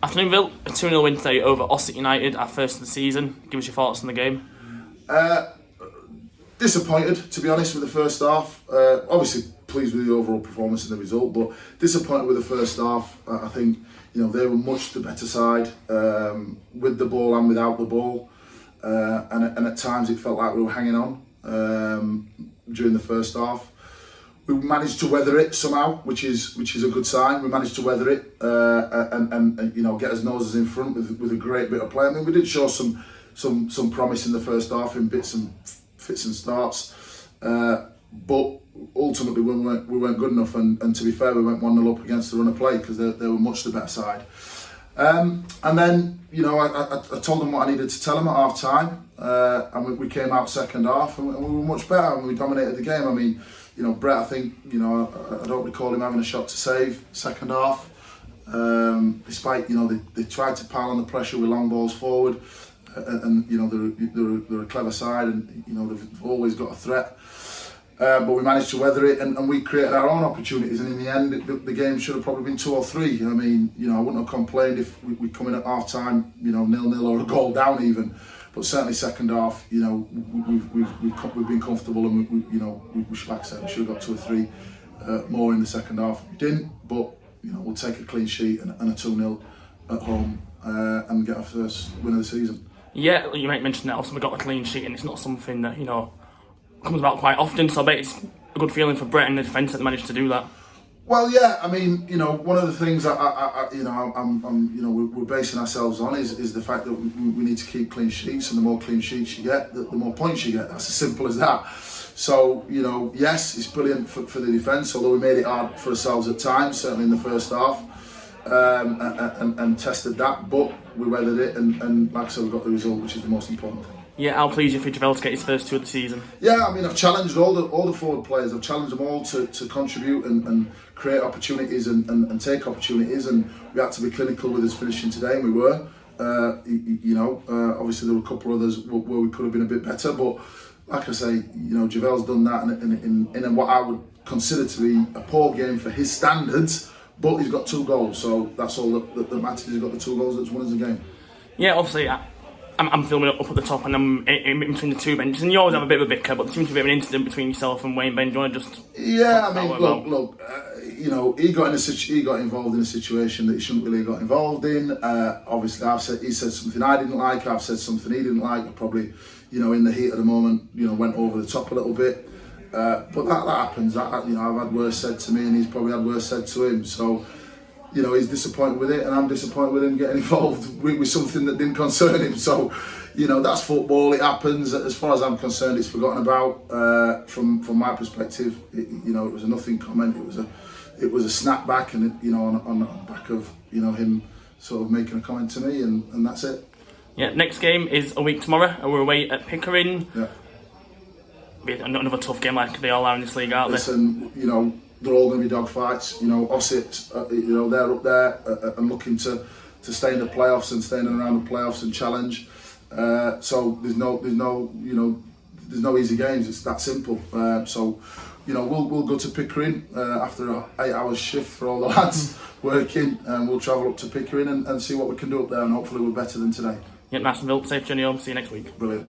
Afternoon, Bill. A 2-0 win today over Ossett United, our first of the season. Give us your thoughts on the game. Disappointed, to be honest, with the first half. Obviously pleased with the overall performance and the result, but disappointed with the first half. I think they were much the better side with the ball and without the ball, and at times it felt like we were hanging on during the first half. We managed to weather it somehow, which is a good sign. We managed to weather it and get our noses in front with a great bit of play. I mean, we did show some promise in the first half in bits and fits and starts, but ultimately we weren't good enough. And to be fair, we went 1-0 up against the run of play because they were much the better side. And then I told them what I needed to tell them at half time, and we came out second half and we were much better and we dominated the game. I mean, Brett, I think, I don't recall him having a shot to save second half, despite, they tried to pile on the pressure with long balls forward, and they're a clever side, and, they've always got a threat. But we managed to weather it, and we created our own opportunities, and in the end, the game should have probably been 2 or 3. I mean, I wouldn't have complained if we come in at half time, 0-0 or a goal down even. But certainly second half, we've been comfortable, and we should, like I said, we should have got 2 or 3 more in the second half. We didn't, but we'll take a clean sheet and a 2-0 at home and get our first win of the season. Yeah, you might mention that also we got a clean sheet, and it's not something that comes about quite often. So I bet it's a good feeling for Brett and the defence that they managed to do that. Well, yeah, I mean, one of the things we're basing ourselves on is the fact that we need to keep clean sheets, and the more clean sheets you get, the more points you get. That's as simple as that. So, yes, it's brilliant for the defence, although we made it hard for ourselves at times, certainly in the first half, and tested that, but we weathered it, and like I said, we got the result, which is the most important thing. Yeah, how pleased you for VILLS to get his first 2 of the season? Yeah, I mean, I've challenged all the forward players. I've challenged them all to contribute and create opportunities and take opportunities. And we had to be clinical with us finishing today, and we were. Obviously there were a couple of others where we could have been a bit better, but like I say, Javel's done that in what I would consider to be a poor game for his standards. But he's got 2 goals, so that's all that matters. He's got the 2 goals that's won us the game. Yeah, obviously. I'm filming up at the top, and I'm in between the 2 benches, and you always have a bit of a bicker, but there seems to be a bit of an incident between yourself and Wayne Ben. Do you want to just? Yeah, I mean, look, he got involved in a situation that he shouldn't really have got involved in. Obviously, he said something I didn't like. I've said something he didn't like. I probably, in the heat of the moment, went over the top a little bit. But that happens. I've had worse said to me, and he's probably had worse said to him. So. He's disappointed with it, and I'm disappointed with him getting involved with something that didn't concern him. So, that's football. It happens. As far as I'm concerned, it's forgotten about. From my perspective, it was a nothing comment. It was a snapback, and on the back of him sort of making a comment to me, and that's it. Yeah. Next game is a week tomorrow, and we're away at Pickering. Yeah. Another tough game like they all are in this league, aren't they? Listen, they're all going to be dogfights. Ossett, they're up there and looking to stay in the playoffs and staying around the playoffs and challenge. So there's no easy games. It's that simple. So we'll go to Pickering after an 8-hour shift for all the lads working, and we'll travel up to Pickering and see what we can do up there, and hopefully we're better than today. Yeah, nice and Bill. Safe journey home. See you next week. Brilliant.